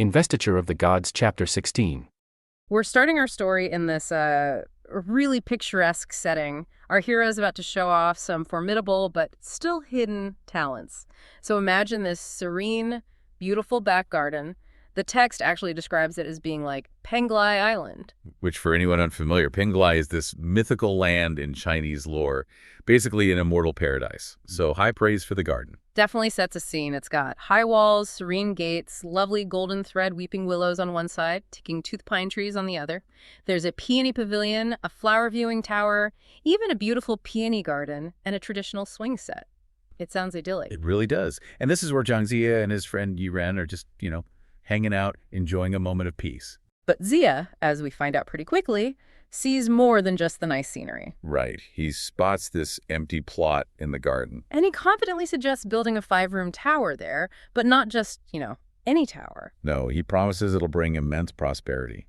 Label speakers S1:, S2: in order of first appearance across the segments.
S1: Investiture of the Gods, Chapter 16.
S2: We're starting our story in this really picturesque setting. Our hero is about to show off some formidable but still hidden talents. So imagine this serene, beautiful back garden. The text actually describes it as being like Penglai Island.
S3: Which, for anyone unfamiliar, Penglai is this mythical land in Chinese lore, basically an immortal paradise. So high praise for the garden.
S2: Definitely sets a scene. It's got high walls, serene gates, lovely golden thread weeping willows on one side, ticking tooth pine trees on the other. There's a peony pavilion, a flower viewing tower, even a beautiful peony garden, and a traditional swing set. It sounds idyllic.
S3: It really does. And this is where Jiang Ziya and his friend Yiren are just, hanging out, enjoying a moment of peace.
S2: But Ziya, as we find out pretty quickly, sees more than just the nice scenery.
S3: Right. He spots this empty plot in the garden.
S2: And he confidently suggests building a 5-room tower there, but not just, any tower.
S3: No, he promises it'll bring immense prosperity.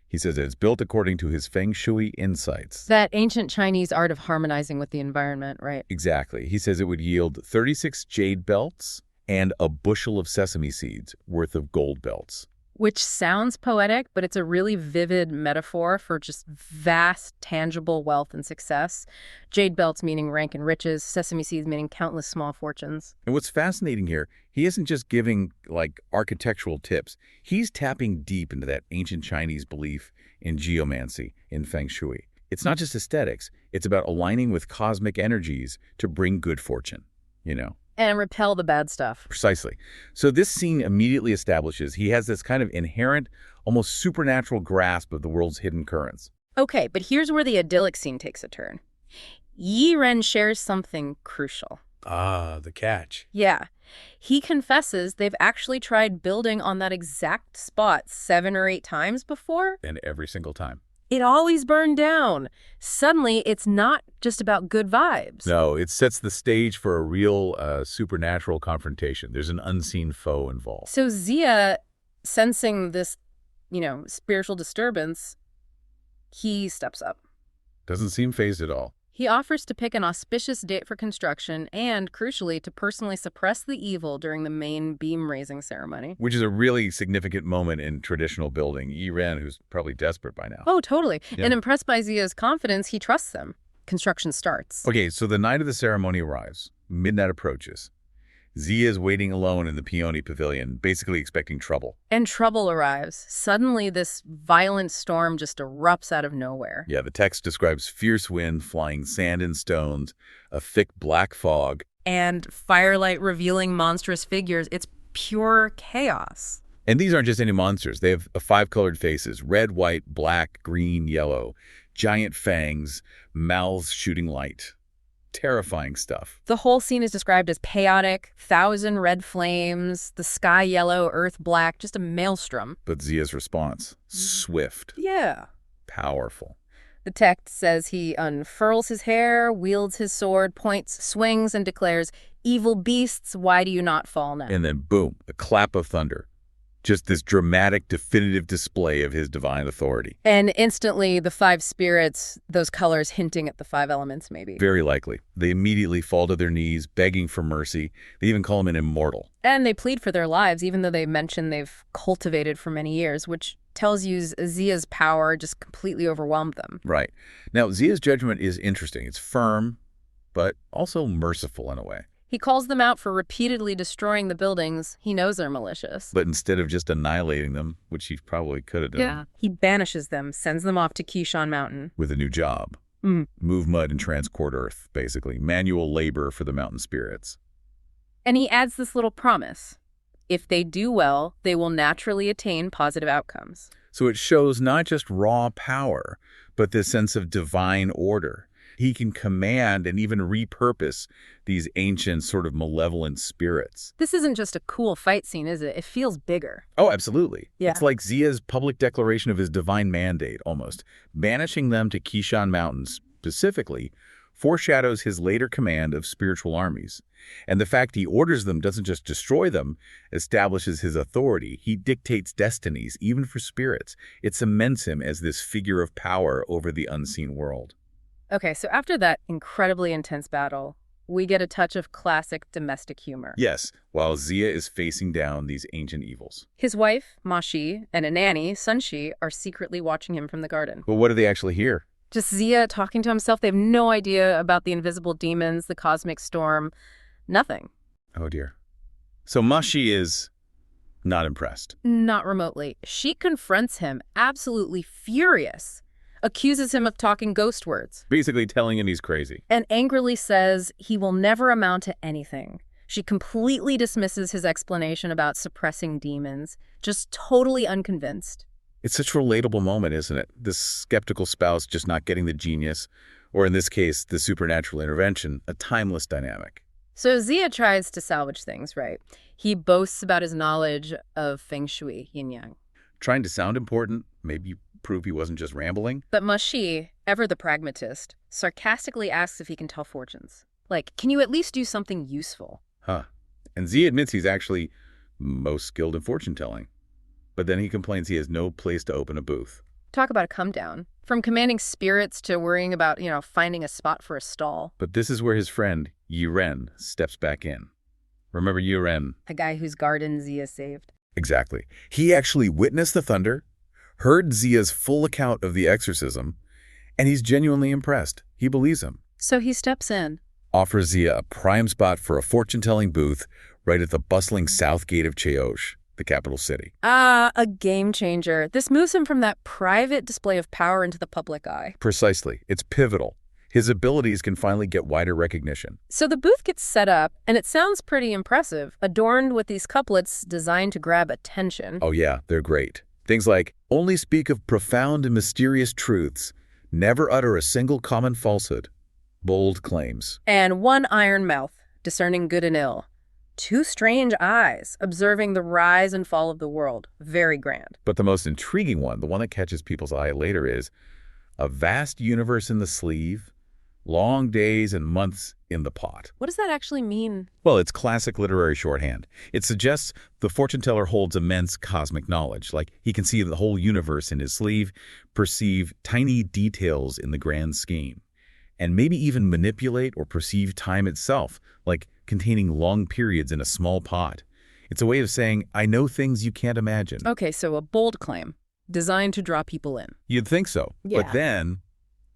S3: He says it's built according to his feng shui insights.
S2: That ancient Chinese art of harmonizing with the environment, right?
S3: Exactly. He says it would yield 36 jade belts and a bushel of sesame seeds worth of gold belts.
S2: Which sounds poetic, but it's a really vivid metaphor for just vast, tangible wealth and success. Jade belts meaning rank and riches, sesame seeds meaning countless small fortunes.
S3: And what's fascinating here, he isn't just giving, architectural tips. He's tapping deep into that ancient Chinese belief in geomancy, in feng shui. It's not just aesthetics. It's about aligning with cosmic energies to bring good fortune,
S2: And repel the bad stuff.
S3: Precisely. So this scene immediately establishes he has this kind of inherent, almost supernatural grasp of the world's hidden currents.
S2: Okay, but here's where the idyllic scene takes a turn. Yiren shares something crucial.
S4: Ah, the catch.
S2: Yeah. He confesses they've actually tried building on that exact spot 7 or 8 times before.
S3: And every single time.
S2: It always burned down. Suddenly, it's not just about good vibes.
S3: No, it sets the stage for a real supernatural confrontation. There's an unseen foe involved.
S2: So Ziya, sensing this, spiritual disturbance, he steps up.
S3: Doesn't seem phased at all.
S2: He offers to pick an auspicious date for construction and, crucially, to personally suppress the evil during the main beam-raising ceremony.
S3: Which is a really significant moment in traditional building. Yiren, who's probably desperate by now.
S2: Oh, totally.
S3: Yeah.
S2: And impressed by Ziya's confidence, he trusts them. Construction starts.
S3: Okay, so the night of the ceremony arrives. Midnight approaches. Ziya is waiting alone in the peony pavilion, basically expecting trouble.
S2: And trouble arrives. Suddenly, this violent storm just erupts out of nowhere.
S3: Yeah, the text describes fierce wind, flying sand and stones, a thick black fog.
S2: And firelight revealing monstrous figures. It's pure chaos.
S3: And these aren't just any monsters. They have 5-colored faces: red, white, black, green, yellow, giant fangs, mouths shooting light. Terrifying stuff.
S2: The whole scene is described as chaotic, 1,000 red flames, the sky yellow, earth black, just a maelstrom.
S3: But Ziya's response, swift.
S2: Yeah.
S3: Powerful.
S2: The text says he unfurls his hair, wields his sword, points, swings, and declares, "Evil beasts, why do you not fall now?"
S3: And then boom, a clap of thunder. Just this dramatic, definitive display of his divine authority.
S2: And instantly, the 5 spirits, those colors hinting at the 5 elements, maybe.
S3: Very likely. They immediately fall to their knees, begging for mercy. They even call him an immortal.
S2: And they plead for their lives, even though they mention they've cultivated for many years, which tells you Ziya's power just completely overwhelmed them.
S3: Right. Now, Ziya's judgment is interesting. It's firm, but also merciful in a way.
S2: He calls them out for repeatedly destroying the buildings. He knows they're malicious.
S3: But instead of just annihilating them, which he probably could have done.
S2: He banishes them, sends them off to Qishan Mountain.
S3: With a new job. Move mud and transport earth, basically. Manual labor for the mountain spirits.
S2: And he adds this little promise. If they do well, they will naturally attain positive outcomes.
S3: So it shows not just raw power, but this sense of divine order. He can command and even repurpose these ancient sort of malevolent spirits.
S2: This isn't just a cool fight scene, is it? It feels bigger.
S3: Oh, absolutely.
S2: Yeah.
S3: It's like Ziya's public declaration of his divine mandate, almost. Banishing them to Qishan Mountains, specifically, foreshadows his later command of spiritual armies. And the fact he orders them doesn't just destroy them, establishes his authority. He dictates destinies, even for spirits. It cements him as this figure of power over the unseen world.
S2: Okay, so after that incredibly intense battle, we get a touch of classic domestic humor.
S3: Yes, while Ziya is facing down these ancient evils.
S2: His wife, Ma Shi, and a nanny, Sun Shi, are secretly watching him from the garden.
S3: But what do they actually hear?
S2: Just Ziya talking to himself. They have no idea about the invisible demons, the cosmic storm, nothing.
S3: Oh dear. So Ma Shi is not impressed.
S2: Not remotely. She confronts him, absolutely furious, accuses him of talking ghost words.
S3: Basically telling him he's crazy.
S2: And angrily says he will never amount to anything. She completely dismisses his explanation about suppressing demons, just totally unconvinced.
S3: It's such a relatable moment, isn't it? This skeptical spouse just not getting the genius, or in this case, the supernatural intervention, a timeless dynamic.
S2: So Ziya tries to salvage things, right? He boasts about his knowledge of feng shui, yin-yang.
S3: Trying to sound important, maybe prove he wasn't just rambling.
S2: But Ma Shi, ever the pragmatist, sarcastically asks if he can tell fortunes. Like, can you at least do something useful?
S3: Huh. And Ziya admits he's actually most skilled in fortune-telling. But then he complains he has no place to open a booth.
S2: Talk about a come down. From commanding spirits to worrying about, finding a spot for a stall.
S3: But this is where his friend, Yiren, steps back in. Remember Yiren?
S2: A guy whose garden Ziya saved.
S3: Exactly. He actually witnessed the thunder, heard Ziya's full account of the exorcism, and he's genuinely impressed. He believes him.
S2: So he steps in.
S3: Offers Ziya a prime spot for a fortune-telling booth right at the bustling south gate of Cheosh, the capital city.
S2: Ah, a game changer. This moves him from that private display of power into the public eye.
S3: Precisely. It's pivotal. His abilities can finally get wider recognition.
S2: So the booth gets set up, and it sounds pretty impressive, adorned with these couplets designed to grab attention.
S3: Oh yeah, they're great. Things like, only speak of profound and mysterious truths, never utter a single common falsehood. Bold claims.
S2: And one iron mouth, discerning good and ill. Two strange eyes, observing the rise and fall of the world. Very grand.
S3: But the most intriguing one, the one that catches people's eye later, is a vast universe in the sleeve, long days and months in the pot.
S2: What does that actually mean?
S3: Well, it's classic literary shorthand. It suggests the fortune teller holds immense cosmic knowledge, like he can see the whole universe in his sleeve, perceive tiny details in the grand scheme, and maybe even manipulate or perceive time itself, like containing long periods in a small pot. It's a way of saying, I know things you can't imagine.
S2: Okay, so a bold claim, designed to draw people in.
S3: You'd think so.
S2: Yeah.
S3: But then,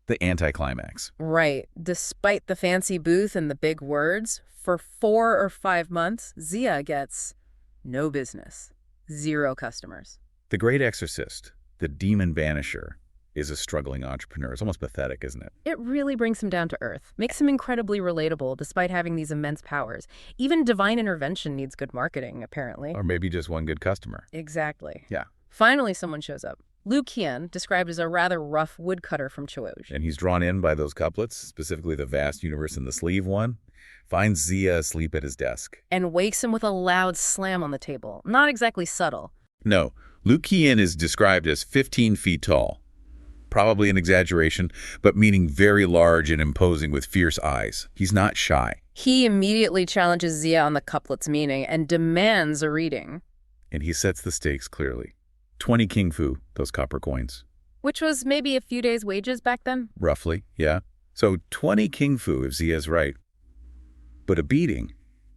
S3: the anticlimax.
S2: Right. Despite the fancy booth and the big words, for 4 or 5 months, Ziya gets no business. 0 customers.
S3: The great exorcist, the demon banisher, is a struggling entrepreneur. It's almost pathetic, isn't it?
S2: It really brings him down to earth, makes him incredibly relatable despite having these immense powers. Even divine intervention needs good marketing, apparently.
S3: Or maybe just one good customer.
S2: Exactly.
S3: Yeah.
S2: Finally, someone shows up. Lu Qian, described as a rather rough woodcutter from Cheosh.
S3: And he's drawn in by those couplets, specifically the vast universe in the sleeve one, finds Ziya asleep at his desk.
S2: And wakes him with a loud slam on the table. Not exactly subtle.
S3: No, Lu Qian is described as 15 feet tall. Probably an exaggeration, but meaning very large and imposing with fierce eyes. He's not shy.
S2: He immediately challenges Ziya on the couplet's meaning and demands a reading.
S3: And he sets the stakes clearly. 20 king fu, those copper coins.
S2: Which was maybe a few days' wages back then?
S3: Roughly, yeah. So 20 king fu if Ziya's right. But a beating,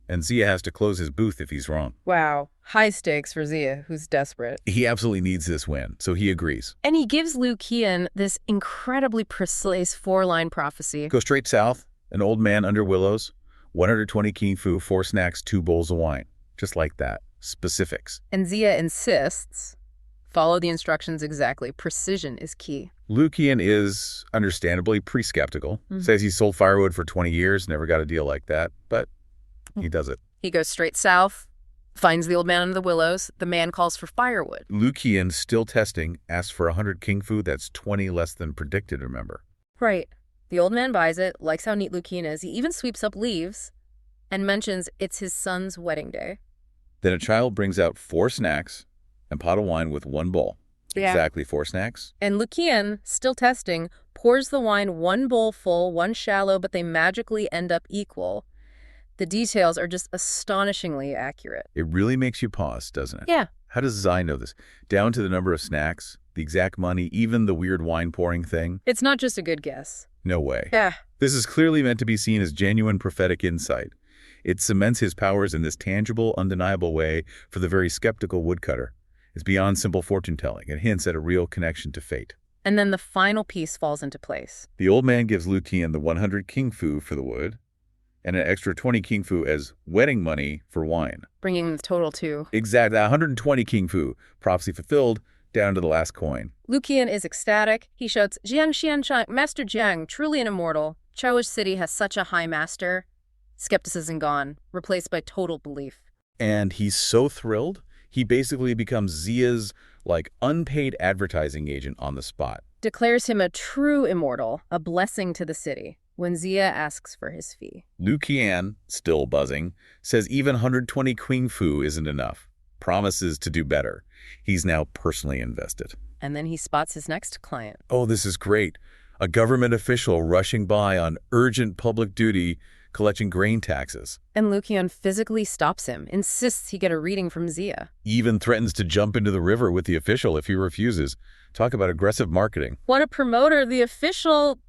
S3: and Ziya has to close his booth if he's wrong.
S2: Wow. High stakes for Ziya, who's desperate.
S3: He absolutely needs this win, so he agrees.
S2: And he gives Lu Qian this incredibly precise 4-line prophecy.
S3: Go straight south, an old man under willows, 120 king fu, 4 snacks, 2 bowls of wine. Just like that. Specifics.
S2: And Ziya insists, follow the instructions exactly. Precision is key.
S3: Lu Qian is, understandably, pre-skeptical. Says he sold firewood for 20 years, never got a deal like that, but he does it.
S2: He goes straight south, finds the old man under the willows. The man calls for firewood.
S3: Lu Qian, still testing, asks for 100 king fu. That's 20 less than predicted, remember?
S2: Right. The old man buys it, likes how neat Lu Qian is. He even sweeps up leaves and mentions it's his son's wedding day.
S3: Then a child brings out 4 snacks and pot of wine with 1 bowl.
S2: Yeah.
S3: Exactly 4 snacks.
S2: And Lu Qian, still testing, pours the wine 1 bowl full, 1 shallow, but they magically end up equal. The details are just astonishingly accurate.
S3: It really makes you pause, doesn't it?
S2: Yeah.
S3: How does Ziya know this? Down to the number of snacks, the exact money, even the weird wine pouring thing.
S2: It's not just a good guess.
S3: No way.
S2: Yeah.
S3: This is clearly meant to be seen as genuine prophetic insight. It cements his powers in this tangible, undeniable way for the very skeptical woodcutter. It's beyond simple fortune-telling. It hints at a real connection to fate.
S2: And then the final piece falls into place.
S3: The old man gives Lu Tian the 100 king fu for the wood and an extra 20 king fu as wedding money for wine.
S2: Bringing the total to...
S3: Exactly, 120 king fu, prophecy fulfilled, down to the last coin.
S2: Lu Qian is ecstatic. He shouts, Jiang Xianshang, Master Jiang, truly an immortal. Chaoish City has such a high master. Skepticism gone, replaced by total belief.
S3: And he's so thrilled, he basically becomes Ziya's, unpaid advertising agent on the spot.
S2: Declares him a true immortal, a blessing to the city, when Ziya asks for his fee.
S3: Lu Qian, still buzzing, says even 120 Queen Fu isn't enough. Promises to do better. He's now personally invested.
S2: And then he spots his next client.
S3: Oh, this is great. A government official rushing by on urgent public duty, collecting grain taxes.
S2: And Lu Qian physically stops him, insists he get a reading from Ziya.
S3: Even threatens to jump into the river with the official if he refuses. Talk about aggressive marketing.
S2: What a promoter. The official,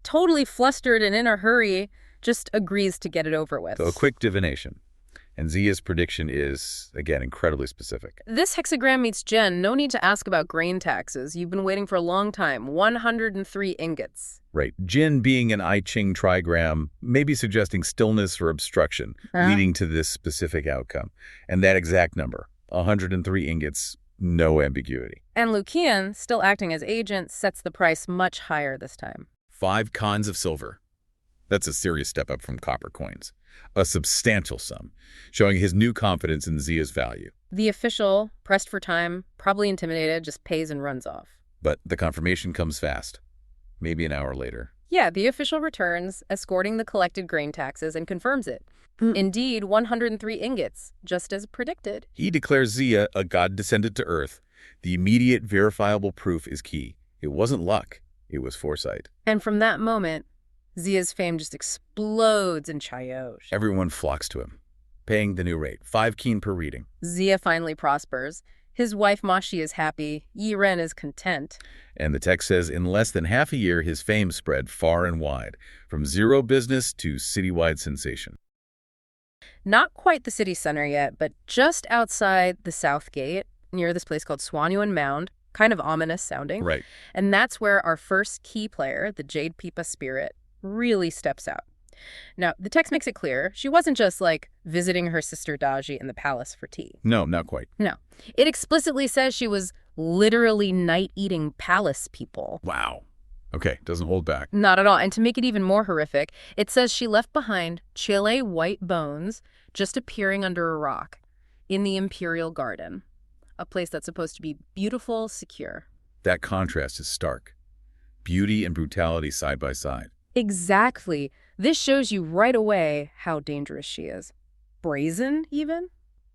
S2: totally flustered and in a hurry, just agrees to get it over with.
S3: So a quick divination. And Ziya's prediction is, again, incredibly specific.
S2: This hexagram meets Jen. No need to ask about grain taxes. You've been waiting for a long time. 103 ingots.
S3: Right. Jin being an I Ching trigram, maybe suggesting stillness or obstruction, leading to this specific outcome. And that exact number, 103 ingots, no ambiguity.
S2: And Lu Qian, still acting as agent, sets the price much higher this time.
S3: 5 cons of silver. That's a serious step up from copper coins. A substantial sum, showing his new confidence in Ziya's value.
S2: The official, pressed for time, probably intimidated, just pays and runs off.
S3: But the confirmation comes fast. Maybe an hour later.
S2: Yeah, the official returns, escorting the collected grain taxes, and confirms it. Indeed, 103 ingots, just as predicted.
S3: He declares Ziya a god descended to Earth. The immediate verifiable proof is key. It wasn't luck. It was foresight.
S2: And from that moment, Ziya's fame just explodes in Chaoish.
S3: Everyone flocks to him, paying the new rate, 5 keen per reading.
S2: Ziya finally prospers. His wife Mashi is happy. Yi Ren is content.
S3: And the text says in less than half a year, his fame spread far and wide, from zero business to citywide sensation.
S2: Not quite the city center yet, but just outside the South Gate, near this place called Swanuan Mound, kind of ominous sounding.
S3: Right.
S2: And that's where our first key player, the Jade Pipa spirit, really steps out. Now, the text makes it clear she wasn't just, visiting her sister Daji in the palace for tea.
S3: No, not quite.
S2: No. It explicitly says she was literally night-eating palace people.
S3: Wow. Okay, doesn't hold back.
S2: Not at all. And to make it even more horrific, it says she left behind Chile white bones just appearing under a rock in the Imperial Garden, a place that's supposed to be beautiful, secure.
S3: That contrast is stark. Beauty and brutality side by side.
S2: Exactly. This shows you right away how dangerous she is. Brazen, even?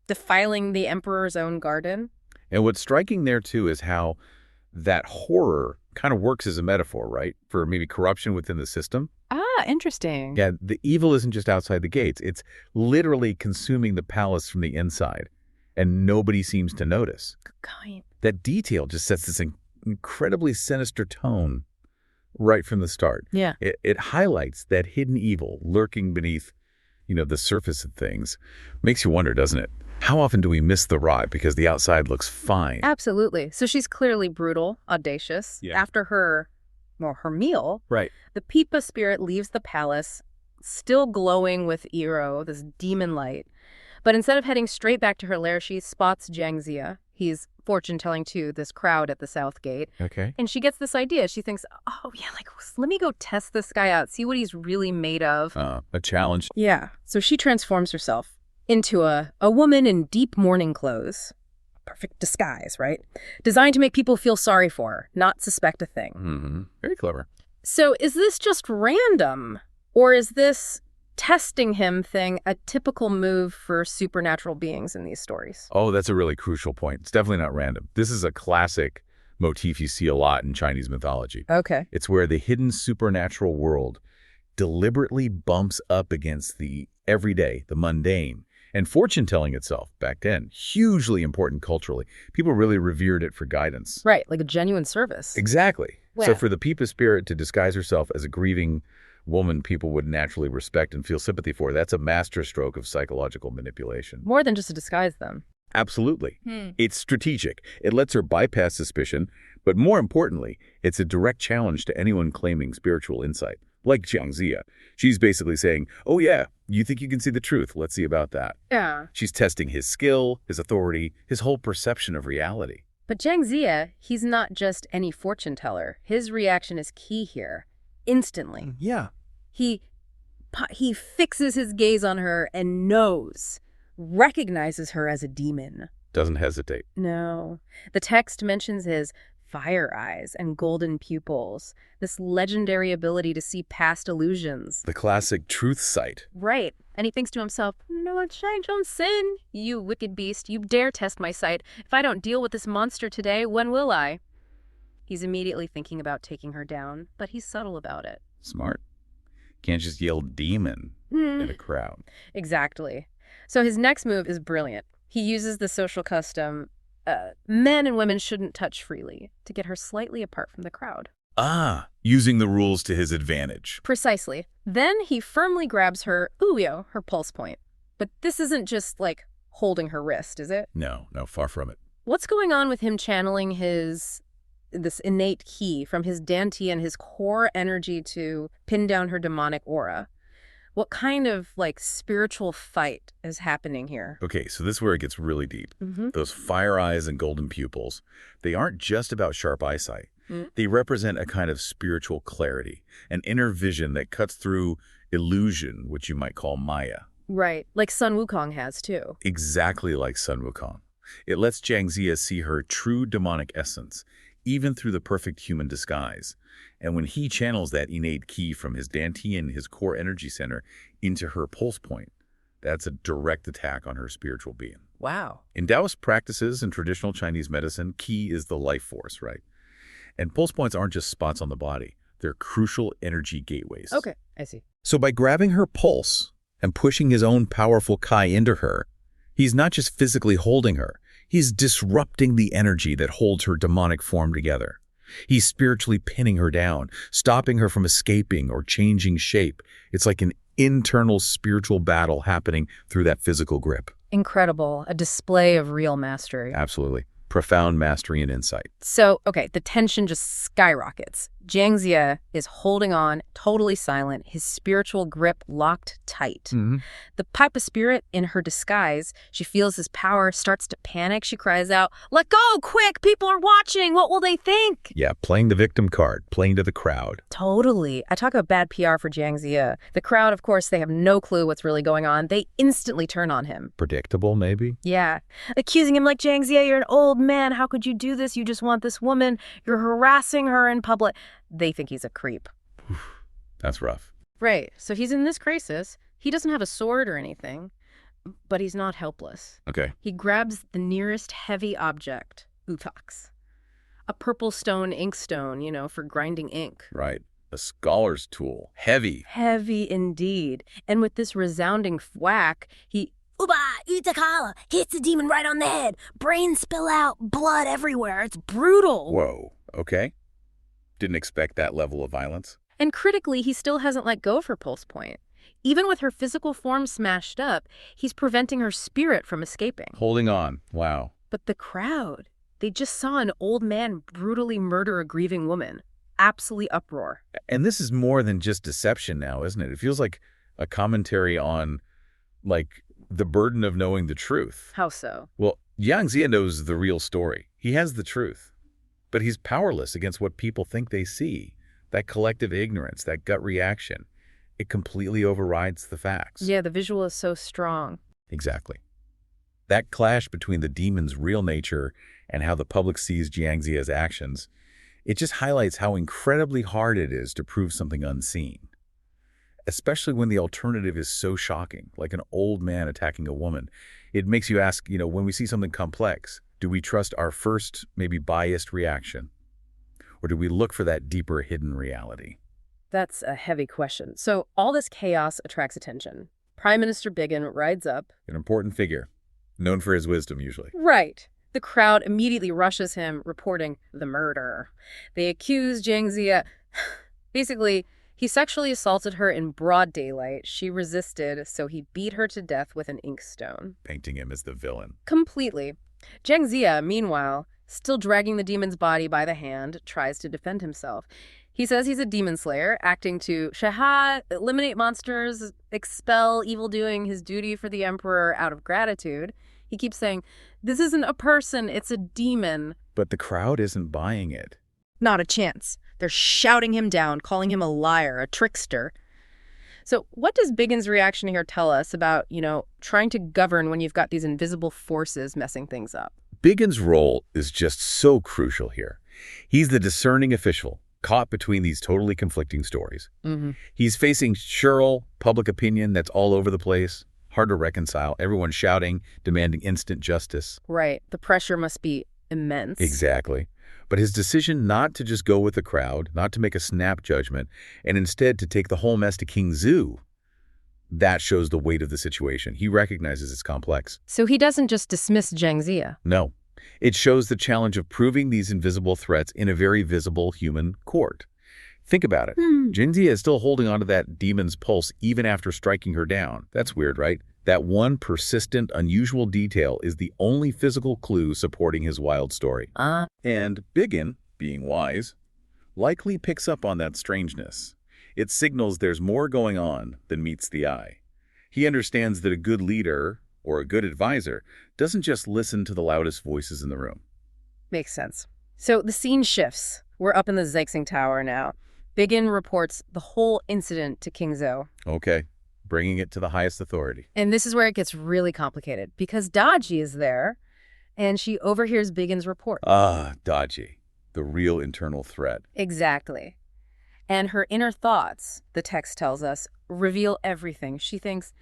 S2: Defiling the Emperor's own garden.
S3: And what's striking there, too, is how that horror kind of works as a metaphor, right? For maybe corruption within the system.
S2: Ah, interesting.
S3: Yeah, the evil isn't just outside the gates. It's literally consuming the palace from the inside. And nobody seems to notice.
S2: Good point.
S3: That detail just sets this incredibly sinister tone right from the start.
S2: Yeah.
S3: It highlights that hidden evil lurking beneath, the surface of things. Makes you wonder, doesn't it? How often do we miss the ride because the outside looks fine?
S2: Absolutely. So she's clearly brutal, audacious.
S3: Yeah.
S2: After her meal,
S3: Right.
S2: the Pipa spirit leaves the palace, still glowing with Iro, this demon light. But instead of heading straight back to her lair, she spots Jiang Ziya. He's fortune-telling to this crowd at the South Gate.
S3: Okay.
S2: And she gets this idea. She thinks, oh, yeah, let me go test this guy out, see what he's really made of.
S3: A challenge.
S2: Yeah. So she transforms herself into a woman in deep mourning clothes. Perfect disguise, right? Designed to make people feel sorry for her, not suspect a thing.
S3: Mm-hmm. Very clever.
S2: So is this just random? Or is this testing him thing a typical move for supernatural beings in these stories?
S3: Oh, that's a really crucial point. It's definitely not random. This is a classic motif you see a lot in Chinese mythology.
S2: Okay.
S3: It's where the hidden supernatural world deliberately bumps up against the everyday, the mundane, And fortune-telling itself, back then, hugely important culturally. People really revered it for guidance.
S2: Right, like a genuine service.
S3: Exactly.
S2: Wow.
S3: So for the Pipa spirit to disguise herself as a grieving woman people would naturally respect and feel sympathy for, that's a masterstroke of psychological manipulation.
S2: More than just to disguise them.
S3: Absolutely. It's strategic. It lets her bypass suspicion, but more importantly, it's a direct challenge to anyone claiming spiritual insight. Like Ziya. She's basically saying, oh yeah, you think you can see the truth. Let's see about that.
S2: Yeah.
S3: She's testing his skill, his authority, his whole perception of reality.
S2: But Ziya, he's not just any fortune teller. His reaction is key here. Instantly.
S3: Yeah.
S2: He fixes his gaze on her and recognizes her as a demon.
S3: Doesn't hesitate.
S2: No. The text mentions his fire eyes and golden pupils, this legendary ability to see past illusions.
S3: The classic truth sight.
S2: Right. And he thinks to himself, no change on sin, you wicked beast. You dare test my sight. If I don't deal with this monster today, when will I? He's immediately thinking about taking her down, but he's subtle about it.
S3: Smart. Can't just yell demon in a crowd.
S2: Exactly. So his next move is brilliant. He uses the social custom, men and women shouldn't touch freely, to get her slightly apart from the crowd.
S3: Ah, using the rules to his advantage.
S2: Precisely. Then he firmly grabs her her pulse point. But this isn't just like holding her wrist, is it?
S3: No, far from it.
S2: What's going on with him channeling this innate ki from his dantian, his core energy to pin down her demonic aura? What kind of, spiritual fight is happening here?
S3: Okay, so this is where it gets really deep. Those fire eyes and golden pupils, they aren't just about sharp eyesight. They represent a kind of spiritual clarity, an inner vision that cuts through illusion, which you might call Maya.
S2: Right, like Sun Wukong has, too.
S3: Exactly like Sun Wukong. It lets Ziya see her true demonic essence, even through the perfect human disguise. And when he channels that innate ki from his dantian, his core energy center, into her pulse point, that's a direct attack on her spiritual being.
S2: Wow.
S3: In Taoist practices and traditional Chinese medicine, ki is the life force, right? And pulse points aren't just spots on the body. They're crucial energy gateways.
S2: Okay, I see.
S3: So by grabbing her pulse and pushing his own powerful kai into her, he's not just physically holding her, he's disrupting the energy that holds her demonic form together. He's spiritually pinning her down, stopping her from escaping or changing shape. It's like an internal spiritual battle happening through that physical grip.
S2: Incredible. A display of real mastery.
S3: Absolutely. Profound mastery and insight.
S2: So, okay, the tension just skyrockets. Ziya is holding on, totally silent, his spiritual grip locked tight. The Pipa spirit, in her disguise, she feels his power, starts to panic. She cries out, "Let go, quick! People are watching! What will they think?"
S3: Yeah, playing the victim card, playing to the crowd.
S2: Totally. I talk about bad PR for Ziya. The crowd, of course, they have no clue what's really going on. They instantly turn on him.
S3: Predictable, maybe?
S2: Yeah. Accusing him like, Ziya, you're an old man. How could you do this? You just want this woman. You're harassing her in public. They think he's a creep.
S3: That's rough.
S2: Right. So he's in this crisis. He doesn't have a sword or anything, but he's not helpless.
S3: Okay.
S2: He grabs the nearest heavy object, utox. A purple stone inkstone, for grinding ink.
S3: Right. A scholar's tool. Heavy.
S2: Heavy indeed. And with this resounding whack, he Uba, Utakala, hits the demon right on the head. Brains spill out, blood everywhere. It's brutal.
S3: Whoa. Okay. Didn't expect that level of violence.
S2: And critically, he still hasn't let go of her pulse point. Even with her physical form smashed up, he's preventing her spirit from escaping.
S3: Holding on. Wow.
S2: But the crowd, they just saw an old man brutally murder a grieving woman. Absolute uproar.
S3: And this is more than just deception now, isn't it? It feels like a commentary on, the burden of knowing the truth.
S2: How so?
S3: Well, Ziya knows the real story. He has the truth. But he's powerless against what people think they see. That collective ignorance, that gut reaction, it completely overrides the facts.
S2: Yeah, the visual is so strong.
S3: Exactly. That clash between the demon's real nature and how the public sees Ziya's actions, it just highlights how incredibly hard it is to prove something unseen. Especially when the alternative is so shocking, like an old man attacking a woman. It makes you ask, when we see something complex, do we trust our first, maybe biased reaction? Or do we look for that deeper hidden reality?
S2: That's a heavy question. So all this chaos attracts attention. Prime Minister Bigin rides up.
S3: An important figure, known for his wisdom usually.
S2: Right. The crowd immediately rushes him, reporting the murder. They accuse Jiang Ziya. Basically, he sexually assaulted her in broad daylight. She resisted, so he beat her to death with an inkstone.
S3: Painting him as the villain.
S2: Completely. Jiang Ziya, meanwhile, still dragging the demon's body by the hand, tries to defend himself. He says he's a demon slayer, acting to Shahad, eliminate monsters, expel evil, doing his duty for the emperor out of gratitude. He keeps saying, this isn't a person, it's a demon.
S3: But the crowd isn't buying it.
S2: Not a chance. They're shouting him down, calling him a liar, a trickster. So what does Bigin's reaction here tell us about, trying to govern when you've got these invisible forces messing things up?
S3: Bigin's role is just so crucial here. He's the discerning official, caught between these totally conflicting stories. He's facing churl public opinion that's all over the place, hard to reconcile, everyone shouting, demanding instant justice.
S2: Right. The pressure must be immense.
S3: Exactly. But his decision not to just go with the crowd, not to make a snap judgment, and instead to take the whole mess to King Zhu, that shows the weight of the situation. He recognizes it's complex.
S2: So he doesn't just dismiss Jiang Ziya.
S3: No. It shows the challenge of proving these invisible threats in a very visible human court. Think about it. Jiang Ziya is still holding onto that demon's pulse even after striking her down. That's weird, right? That one persistent, unusual detail is the only physical clue supporting his wild story. And Bigin, being wise, likely picks up on that strangeness. It signals there's more going on than meets the eye. He understands that a good leader or a good advisor doesn't just listen to the loudest voices in the room.
S2: Makes sense. So the scene shifts. We're up in the Zexing Tower now. Bigin reports the whole incident to King Zhou.
S3: Okay, bringing it to the highest authority.
S2: And this is where it gets really complicated, because Daji is there, and she overhears Bigin's report.
S3: Daji, the real internal threat.
S2: Exactly. And her inner thoughts, the text tells us, reveal everything. She thinks,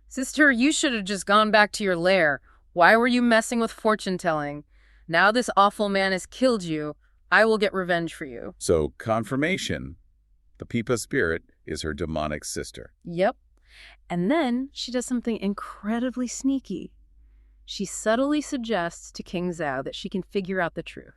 S2: Sister, you should have just gone back to your lair. Why were you messing with fortune-telling? Now this awful man has killed you. I will get revenge for you.
S3: So, confirmation, the Pipa spirit is her demonic sister.
S2: Yep. And then she does something incredibly sneaky. She subtly suggests to King Zhou that she can figure out the truth.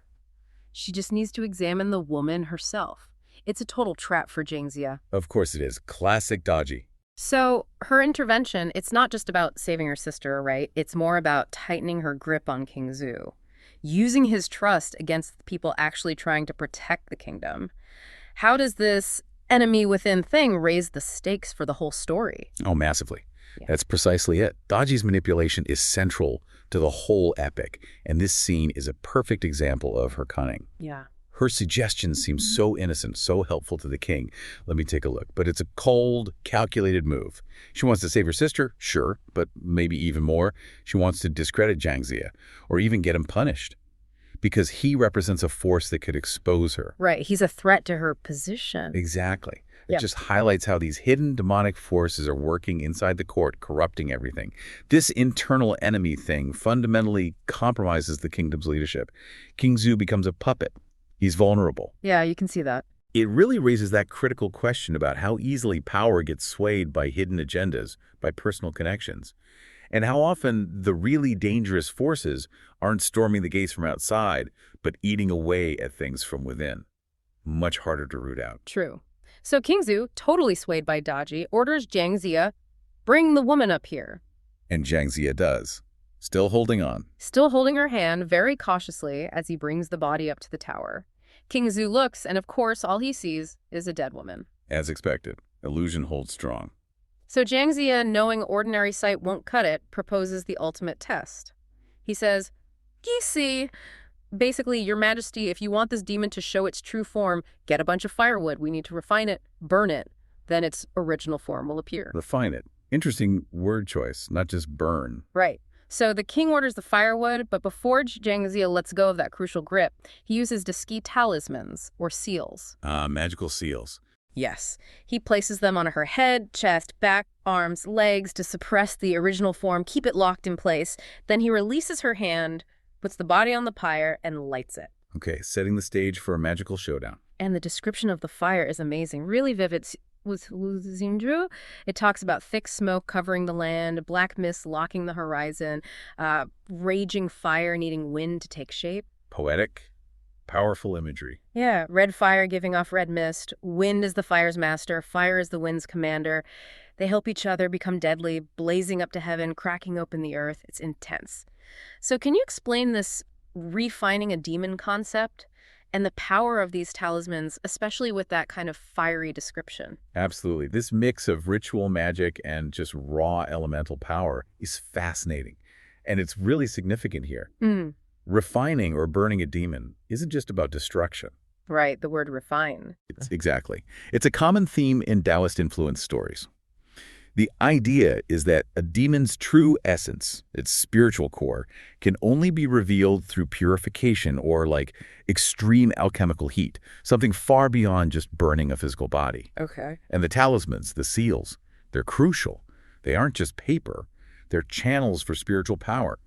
S2: She just needs to examine the woman herself. It's a total trap for Jiang Ziya.
S3: Of course it is. Classic Daji.
S2: So her intervention, it's not just about saving her sister, right? It's more about tightening her grip on King Zhu, using his trust against the people actually trying to protect the kingdom. How does this enemy within thing raise the stakes for the whole story?
S3: Oh, massively.
S2: Yeah.
S3: That's precisely it. Daji's manipulation is central to the whole epic, and this scene is a perfect example of her cunning.
S2: Yeah.
S3: Her suggestions seem so innocent, so helpful to the king. Let me take a look. But it's a cold, calculated move. She wants to save her sister, sure, but maybe even more. She wants to discredit Jiang Ziya, or even get him punished, because he represents a force that could expose her.
S2: Right. He's a threat to her position.
S3: Exactly. It just highlights how these hidden demonic forces are working inside the court, corrupting everything. This internal enemy thing fundamentally compromises the kingdom's leadership. King Zhu becomes a puppet. He's vulnerable.
S2: Yeah, you can see that.
S3: It really raises that critical question about how easily power gets swayed by hidden agendas, by personal connections, and how often the really dangerous forces aren't storming the gates from outside, but eating away at things from within. Much harder to root out.
S2: True. So King Zhu, totally swayed by Daji, orders Jiang Ziya, bring the woman up here.
S3: And Jiang Ziya does, still holding on.
S2: Still holding her hand very cautiously as he brings the body up to the tower. King Zhu looks, and of course, all he sees is a dead woman.
S3: As expected, illusion holds strong.
S2: So Jiang Ziya, knowing ordinary sight won't cut it, proposes the ultimate test. He says, "You see, basically, Your Majesty, if you want this demon to show its true form, get a bunch of firewood. We need to refine it, burn it. Then its original form will appear."
S3: Refine it. Interesting word choice, not just burn.
S2: Right. So the king orders the firewood, but before Jiang Ziya lets go of that crucial grip, he uses Deski talismans, or seals.
S3: Magical seals.
S2: Yes. He places them on her head, chest, back, arms, legs to suppress the original form, keep it locked in place. Then he releases her hand, puts the body on the pyre, and lights it.
S3: Okay, setting the stage for a magical showdown.
S2: And the description of the fire is amazing, really vivid. Zindru. It talks about thick smoke covering the land, black mist locking the horizon, raging fire needing wind to take shape.
S3: Poetic, powerful imagery.
S2: Yeah, red fire giving off red mist. Wind is the fire's master. Fire is the wind's commander. They help each other become deadly, blazing up to heaven, cracking open the earth. It's intense. So can you explain this refining a demon concept and the power of these talismans, especially with that kind of fiery description?
S3: Absolutely. This mix of ritual magic and just raw elemental power is fascinating. And it's really significant here. Refining or burning a demon isn't just about destruction.
S2: Right, the word refine.
S3: Exactly. It's a common theme in Taoist-influenced stories. The idea is that a demon's true essence, its spiritual core, can only be revealed through purification or like extreme alchemical heat, something far beyond just burning a physical body.
S2: Okay.
S3: And the talismans, the seals, they're crucial. They aren't just paper. They're channels for spiritual power.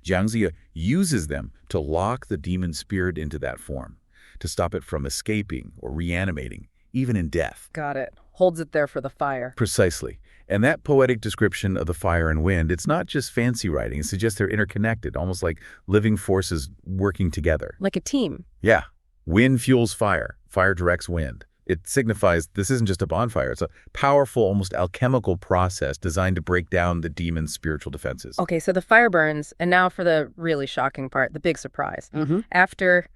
S3: Ziya uses them to lock the demon spirit into that form, to stop it from escaping or reanimating, even in death.
S2: Got it. Holds it there for the fire.
S3: Precisely. And that poetic description of the fire and wind, it's not just fancy writing. It suggests they're interconnected, almost like living forces working together.
S2: Like a team.
S3: Yeah. Wind fuels fire. Fire directs wind. It signifies this isn't just a bonfire. It's a powerful, almost alchemical process designed to break down the demon's spiritual defenses.
S2: Okay, so the fire burns, and now for the really shocking part, the big surprise. After,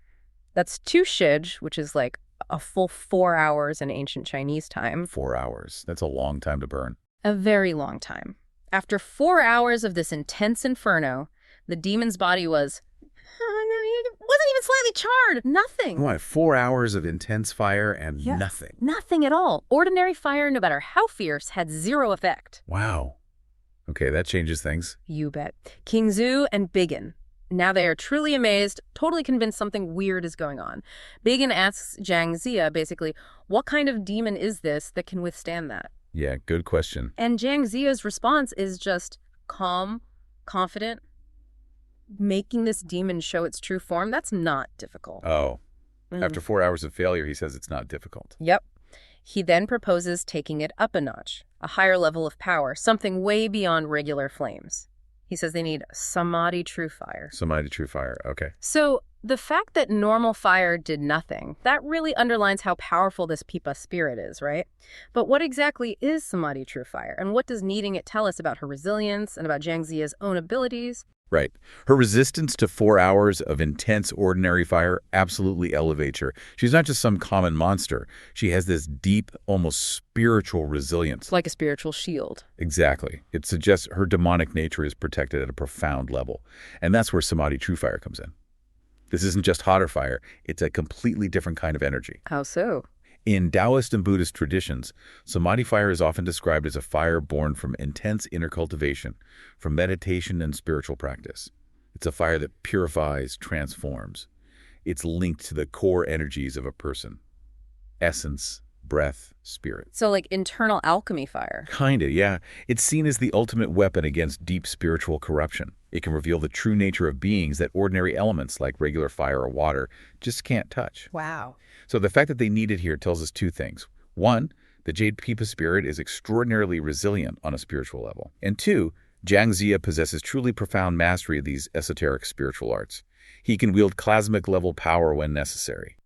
S2: that's 2 shij, which is like a full 4 hours in ancient Chinese time.
S3: 4 hours. That's a long time to burn.
S2: A very long time. After 4 hours of this intense inferno, the demon's body wasn't even slightly charred. Nothing.
S3: What, 4 hours of intense fire and
S2: Yeah.
S3: nothing?
S2: Nothing at all. Ordinary fire, no matter how fierce, had zero effect.
S3: Wow. Okay, that changes things.
S2: You bet. King Zhu and Biggin. Now they are truly amazed, totally convinced something weird is going on. Biggin asks Ziya, basically, what kind of demon is this that can withstand that?
S3: Yeah, good question.
S2: And Ziya's response is just calm, confident. Making this demon show its true form, that's not difficult.
S3: Oh, after 4 hours of failure, he says it's not difficult.
S2: Yep. He then proposes taking it up a notch, a higher level of power, something way beyond regular flames. He says they need samadhi true fire.
S3: Samadhi true fire, okay.
S2: So the fact that normal fire did nothing, that really underlines how powerful this Pipa spirit is, right? But what exactly is samadhi true fire? And what does needing it tell us about her resilience and about Ziya's own abilities?
S3: Right. Her resistance to 4 hours of intense ordinary fire absolutely elevates her. She's not just some common monster. She has this deep, almost spiritual resilience.
S2: It's like a spiritual shield.
S3: Exactly. It suggests her demonic nature is protected at a profound level. And that's where Samadhi true fire comes in. This isn't just hotter fire. It's a completely different kind of energy.
S2: How so?
S3: In Taoist and Buddhist traditions, Samadhi fire is often described as a fire born from intense inner cultivation, from meditation and spiritual practice. It's a fire that purifies, transforms. It's linked to the core energies of a person: essence, breath, spirit.
S2: So like internal alchemy fire.
S3: Kinda, yeah. It's seen as the ultimate weapon against deep spiritual corruption. It can reveal the true nature of beings that ordinary elements like regular fire or water just can't touch.
S2: Wow.
S3: So the fact that they need it here tells us 2 things. 1, the Jade Pipa spirit is extraordinarily resilient on a spiritual level. And 2, Ziya possesses truly profound mastery of these esoteric spiritual arts. He can wield cosmic-level power when necessary.